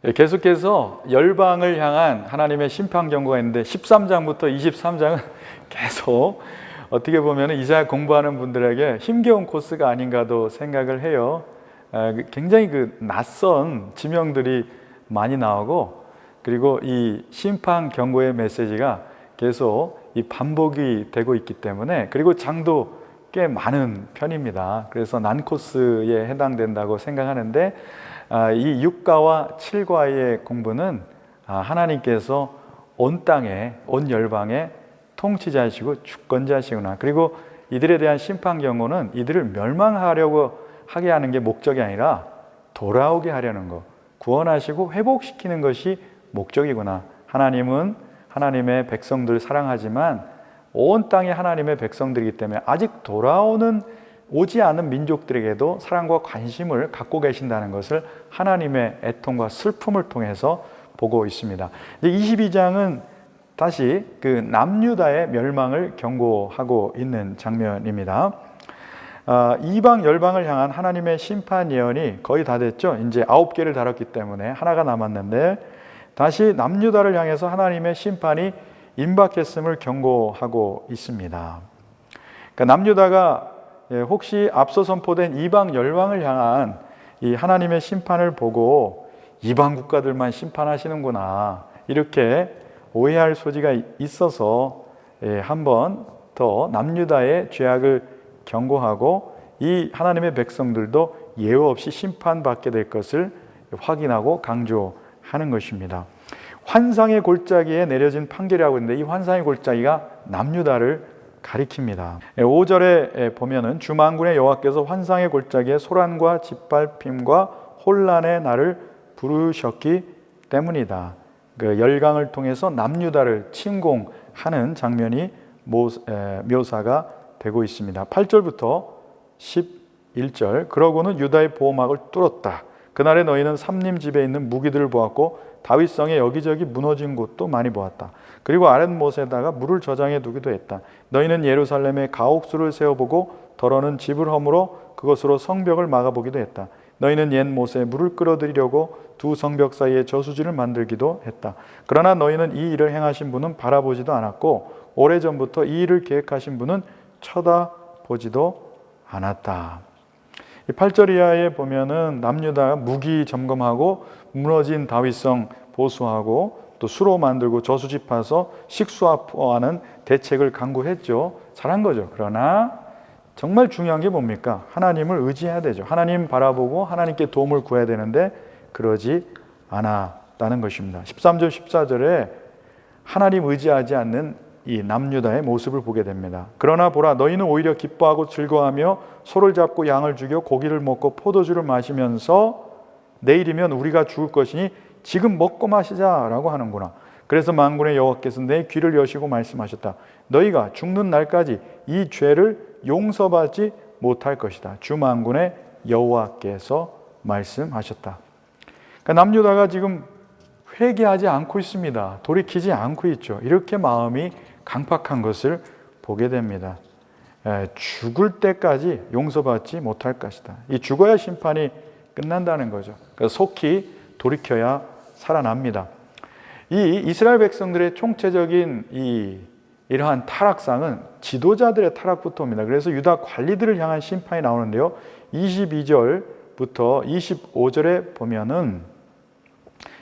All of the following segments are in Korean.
계속해서 열방을 향한 하나님의 심판 경고가 있는데 13장부터 23장은 계속 어떻게 보면 이사야 공부하는 분들에게 힘겨운 코스가 아닌가도 생각을 해요. 굉장히 낯선 지명들이 많이 나오고, 그리고 이 심판 경고의 메시지가 계속 이 반복이 되고 있기 때문에, 그리고 장도 꽤 많은 편입니다. 그래서 난 코스에 해당된다고 생각하는데, 이 6과와 7과의 공부는 하나님께서 온 땅에, 온 열방의 통치자이시고 주권자시구나, 그리고 이들에 대한 심판 경고는 이들을 멸망하려고 하게 하는 게 목적이 아니라 돌아오게 하려는 것, 구원하시고 회복시키는 것이 목적이구나. 하나님은 하나님의 백성들을 사랑하지만 온 땅이 하나님의 백성들이기 때문에 아직 오지 않은 민족들에게도 사랑과 관심을 갖고 계신다는 것을 하나님의 애통과 슬픔을 통해서 보고 있습니다. 22장은 다시 남유다의 멸망을 경고하고 있는 장면입니다. 이방 열방을 향한 하나님의 심판 예언이 거의 다 됐죠. 이제 9개를 다뤘기 때문에 하나가 남았는데, 다시 남유다를 향해서 하나님의 심판이 임박했음을 경고하고 있습니다. 남유다가 혹시 앞서 선포된 이방 열방을 향한 이 하나님의 심판을 보고 이방 국가들만 심판하시는구나, 이렇게 오해할 소지가 있어서 한 번 더 남유다의 죄악을 경고하고 이 하나님의 백성들도 예우 없이 심판받게 될 것을 확인하고 강조하는 것입니다. 환상의 골짜기에 내려진 판결이라고 했는데, 이 환상의 골짜기가 남유다를 가리킵니다. 5절에 보면은 주 만군의 여호와께서 환상의 골짜기에 소란과 짓밟힘과 혼란의 날을 부르셨기 때문이다. 열강을 통해서 남유다를 침공하는 장면이 묘사가 되고 있습니다. 8절부터 11절, 그러고는 유다의 보호막을 뚫었다. 그날에 너희는 삼림 집에 있는 무기들을 보았고 다윗성에 여기저기 무너진 곳도 많이 보았다. 그리고 아랫못에다가 물을 저장해 두기도 했다. 너희는 예루살렘에 가옥수를 세워보고 더러는 집을 허물어 그것으로 성벽을 막아보기도 했다. 너희는 옛 못에 물을 끌어들이려고 두 성벽 사이에 저수지를 만들기도 했다. 그러나 너희는 이 일을 행하신 분은 바라보지도 않았고 오래전부터 이 일을 계획하신 분은 쳐다보지도 않았다. 8절 이하에 보면은 남유다가 무기 점검하고 무너진 다윗성 보수하고 또 수로 만들고 저수지 파서 식수화하는 대책을 강구했죠. 잘한 거죠. 그러나 정말 중요한 게 뭡니까? 하나님을 의지해야 되죠. 하나님 바라보고 하나님께 도움을 구해야 되는데 그러지 않았다는 것입니다. 13절 14절에 하나님 의지하지 않는 이 남유다의 모습을 보게 됩니다. 그러나 보라, 너희는 오히려 기뻐하고 즐거워하며 소를 잡고 양을 죽여 고기를 먹고 포도주를 마시면서 내일이면 우리가 죽을 것이니 지금 먹고 마시자라고 하는구나. 그래서 만군의 여호와께서 내 귀를 여시고 말씀하셨다. 너희가 죽는 날까지 이 죄를 용서받지 못할 것이다. 주 만군의 여호와께서 말씀하셨다. 그러니까 남유다가 지금 회개하지 않고 있습니다. 돌이키지 않고 있죠. 이렇게 마음이 강팍한 것을 보게 됩니다. 죽을 때까지 용서받지 못할 것이다. 이 죽어야 심판이 끝난다는 거죠. 그래서 속히 돌이켜야 살아납니다. 이 이스라엘 백성들의 총체적인 이러한 타락상은 지도자들의 타락부터 옵니다. 그래서 유다 관리들을 향한 심판이 나오는데요. 22절부터 25절에 보면은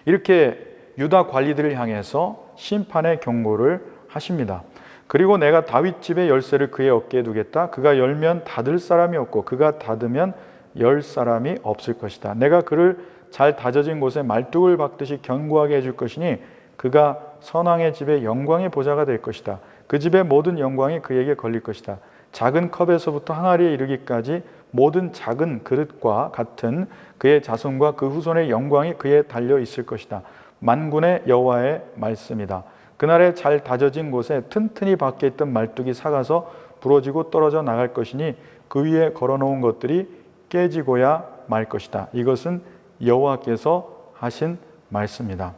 이렇게 유다 관리들을 향해서 심판의 경고를 하십니다. 그리고 내가 다윗 집의 열쇠를 그의 어깨에 두겠다. 그가 열면 닫을 사람이 없고 그가 닫으면 열 사람이 없을 것이다. 내가 그를 잘 다져진 곳에 말뚝을 박듯이 견고하게 해줄 것이니 그가 선왕의 집의 영광의 보좌가 될 것이다. 그 집의 모든 영광이 그에게 걸릴 것이다. 작은 컵에서부터 항아리에 이르기까지 모든 작은 그릇과 같은 그의 자손과 그 후손의 영광이 그에 달려 있을 것이다. 만군의 여호와의 말씀이다. 그날에 잘 다져진 곳에 튼튼히 박혀 있던 말뚝이 삭아서 부러지고 떨어져 나갈 것이니 그 위에 걸어놓은 것들이 깨지고야 말 것이다. 이것은 여호와께서 하신 말씀이다.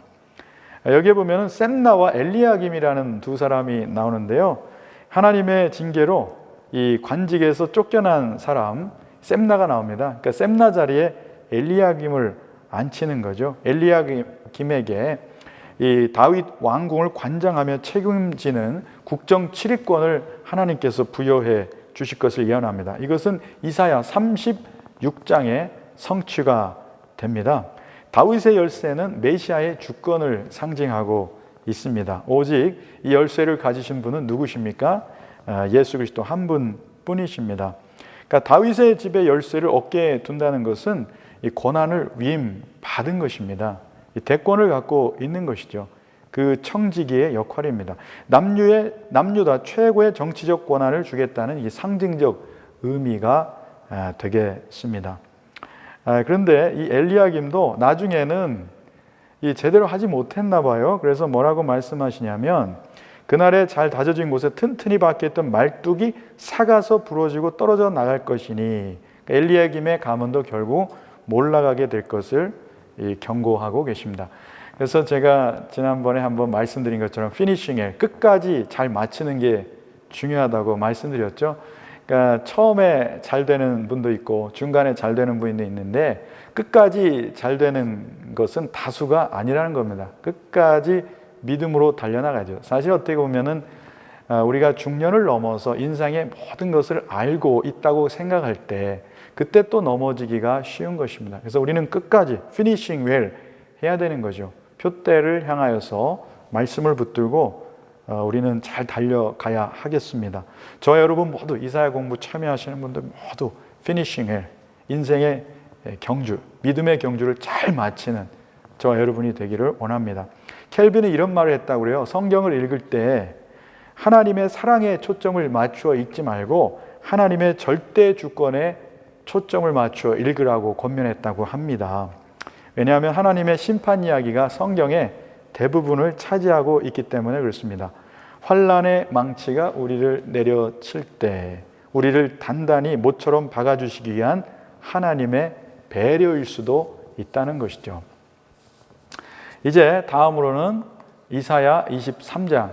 여기에 보면 셈나와 엘리야김이라는 두 사람이 나오는데요. 하나님의 징계로 이 관직에서 쫓겨난 사람 셈나가 나옵니다. 그러니까 셈나 자리에 엘리야김을 앉히는 거죠. 엘리야김에게 이 다윗 왕궁을 관장하며 책임지는 국정 7위권을 하나님께서 부여해 주실 것을 예언합니다. 이것은 이사야 36장의 성취가 됩니다. 다윗의 열쇠는 메시아의 주권을 상징하고 있습니다. 오직 이 열쇠를 가지신 분은 누구십니까? 예수 그리스도 한 분뿐이십니다. 그러니까 다윗의 집의 열쇠를 어깨에 둔다는 것은 이 권한을 위임 받은 것입니다. 이 대권을 갖고 있는 것이죠. 그 청지기의 역할입니다. 남유다 최고의 정치적 권한을 주겠다는 이 상징적 의미가 되겠습니다. 그런데 이 엘리야김도 나중에는 이 제대로 하지 못했나 봐요. 그래서 뭐라고 말씀하시냐면 그날에 잘 다져진 곳에 튼튼히 박혀있던 말뚝이 삭아서 부러지고 떨어져 나갈 것이니, 엘리야김의 가문도 결국 몰락하게 될 것을 경고하고 계십니다. 그래서 제가 지난번에 한번 말씀드린 것처럼 피니싱에 끝까지 잘 마치는 게 중요하다고 말씀드렸죠. 그러니까 처음에 잘 되는 분도 있고 중간에 잘 되는 분도 있는데 끝까지 잘 되는 것은 다수가 아니라는 겁니다. 끝까지 믿음으로 달려나가죠. 사실 어떻게 보면은 우리가 중년을 넘어서 인생의 모든 것을 알고 있다고 생각할 때 그때 또 넘어지기가 쉬운 것입니다. 그래서 우리는 끝까지 피니싱 웰 해야 되는 거죠. 표대를 향하여서 말씀을 붙들고 우리는 잘 달려가야 하겠습니다. 저와 여러분 모두 이사야 공부 참여하시는 분들 모두 피니싱 웰, 인생의 경주, 믿음의 경주를 잘 마치는 저와 여러분이 되기를 원합니다. 켈빈은 이런 말을 했다고 그래요. 성경을 읽을 때 하나님의 사랑에 초점을 맞추어 읽지 말고 하나님의 절대 주권에 초점을 맞추어 읽으라고 권면했다고 합니다. 왜냐하면 하나님의 심판 이야기가 성경의 대부분을 차지하고 있기 때문에 그렇습니다. 환난의 망치가 우리를 내려칠 때 우리를 단단히 못처럼 박아주시기 위한 하나님의 배려일 수도 있다는 것이죠. 이제 다음으로는 이사야 23장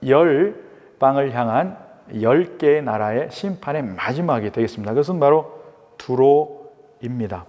10방을 향한 10개의 나라의 심판의 마지막이 되겠습니다. 그것은 바로 두로입니다.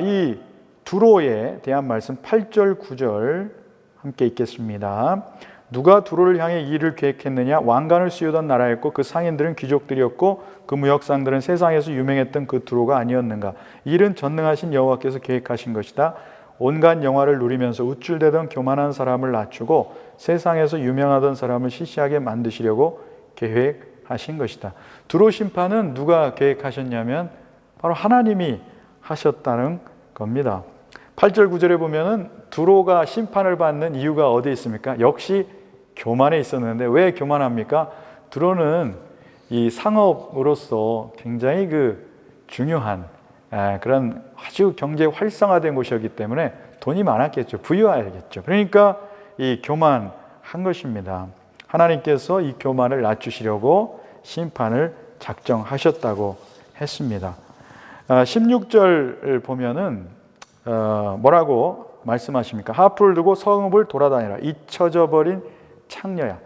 이 두로에 대한 말씀 8절 9절 함께 읽겠습니다. 누가 두로를 향해 이 일을 계획했느냐? 왕관을 씌우던 나라였고 그 상인들은 귀족들이었고 그 무역상들은 세상에서 유명했던 그 두로가 아니었는가? 이 일은 전능하신 여호와께서 계획하신 것이다. 온갖 영화를 누리면서 우쭐대던 교만한 사람을 낮추고 세상에서 유명하던 사람을 시시하게 만드시려고 계획하신 것이다. 두로 심판은 누가 계획하셨냐면 바로 하나님이 하셨다는 겁니다. 8절 9절에 보면은 두로가 심판을 받는 이유가 어디에 있습니까? 역시 교만에 있었는데 왜 교만합니까? 두로는 이 상업으로서 굉장히 중요한 그런 아주 경제 활성화된 곳이었기 때문에 돈이 많았겠죠. 부유해야겠죠. 그러니까 이 교만한 것입니다. 하나님께서 이 교만을 낮추시려고 심판을 작정하셨다고 했습니다. 16절 보면은 뭐라고 말씀하십니까? 하프를 두고 성읍을 돌아다니라. 잊혀져 버린 창녀야.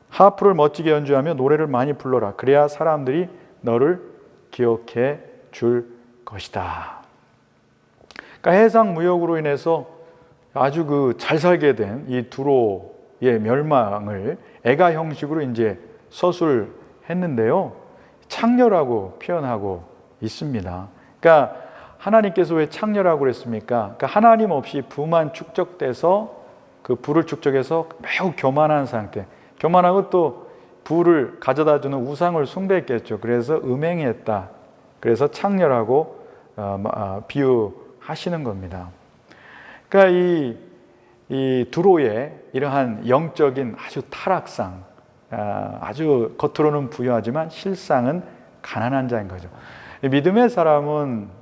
하프를 멋지게 연주하며 노래를 많이 불러라. 그래야 사람들이 너를 기억해 줄 것이다. 그러니까 해상 무역으로 인해서 아주 잘 살게 된 이 두로의 멸망을 애가 형식으로 이제 서술했는데요. 창녀라고 표현하고 있습니다. 그러니까 하나님께서 왜 창녀라고 그랬습니까? 그러니까 하나님 없이 부만 축적돼서 그 부를 축적해서 매우 교만한 상태, 교만하고 또 부를 가져다 주는 우상을 숭배했겠죠. 그래서 음행했다. 그래서 창녀라고 비유하시는 겁니다. 그러니까 이 두로의 이러한 영적인 아주 타락상, 아주 겉으로는 부유하지만 실상은 가난한 자인 거죠. 믿음의 사람은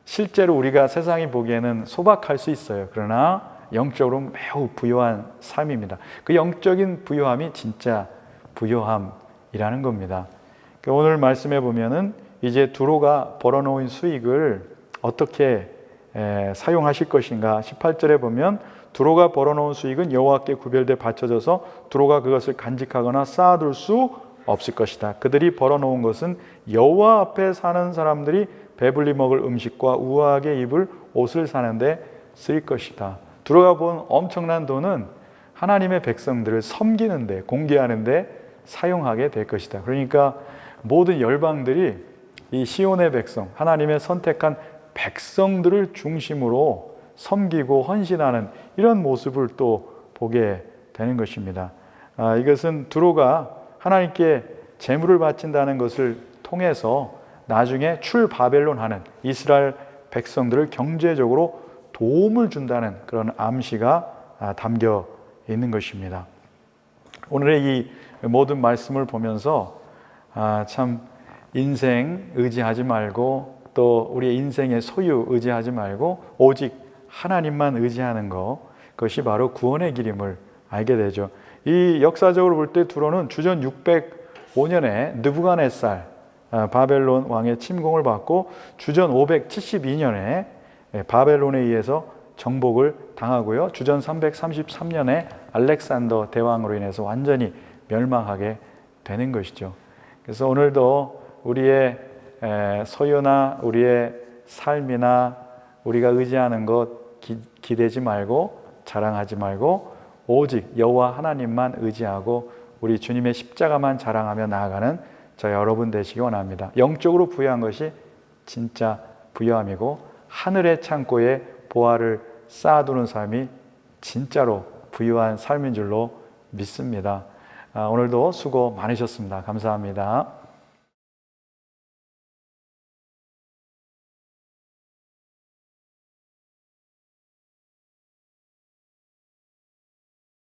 실제로 우리가 세상이 보기에는 소박할 수 있어요. 그러나 영적으로 매우 부유한 삶입니다. 그 영적인 부유함이 진짜 부유함이라는 겁니다. 오늘 말씀해 보면은 이제 두로가 벌어놓은 수익을 어떻게 사용하실 것인가? 18절에 보면 두로가 벌어놓은 수익은 여호와께 구별돼 바쳐져서 두로가 그것을 간직하거나 쌓아둘 수 없을 것이다. 그들이 벌어놓은 것은 여호와 앞에 사는 사람들이 배불리 먹을 음식과 우아하게 입을 옷을 사는데 쓰일 것이다. 들어가 본 엄청난 돈은 하나님의 백성들을 섬기는데, 공개하는데 사용하게 될 것이다. 그러니까 모든 열방들이 이 시온의 백성, 하나님의 선택한 백성들을 중심으로 섬기고 헌신하는 이런 모습을 또 보게 되는 것입니다. 이것은 두로가 하나님께 제물을 바친다는 것을 통해서 나중에 출바벨론하는 이스라엘 백성들을 경제적으로 도움을 준다는 그런 암시가 담겨 있는 것입니다. 오늘의 이 모든 말씀을 보면서 참 인생 의지하지 말고 또 우리의 인생의 소유 의지하지 말고 오직 하나님만 의지하는 그것이 바로 구원의 길임을 알게 되죠. 이 역사적으로 볼 때 두로는 주전 605년에 느부갓네살 바벨론 왕의 침공을 받고 주전 572년에 바벨론에 의해서 정복을 당하고요. 주전 333년에 알렉산더 대왕으로 인해서 완전히 멸망하게 되는 것이죠. 그래서 오늘도 우리의 소유나 우리의 삶이나 우리가 의지하는 것 기대지 말고 자랑하지 말고 오직 여호와 하나님만 의지하고 우리 주님의 십자가만 자랑하며 나아가는 저 여러분 되시기 원합니다. 영적으로 부유한 것이 진짜 부유함이고 하늘의 창고에 보화를 쌓아두는 삶이 진짜로 부유한 삶인 줄로 믿습니다. 오늘도 수고 많으셨습니다. 감사합니다.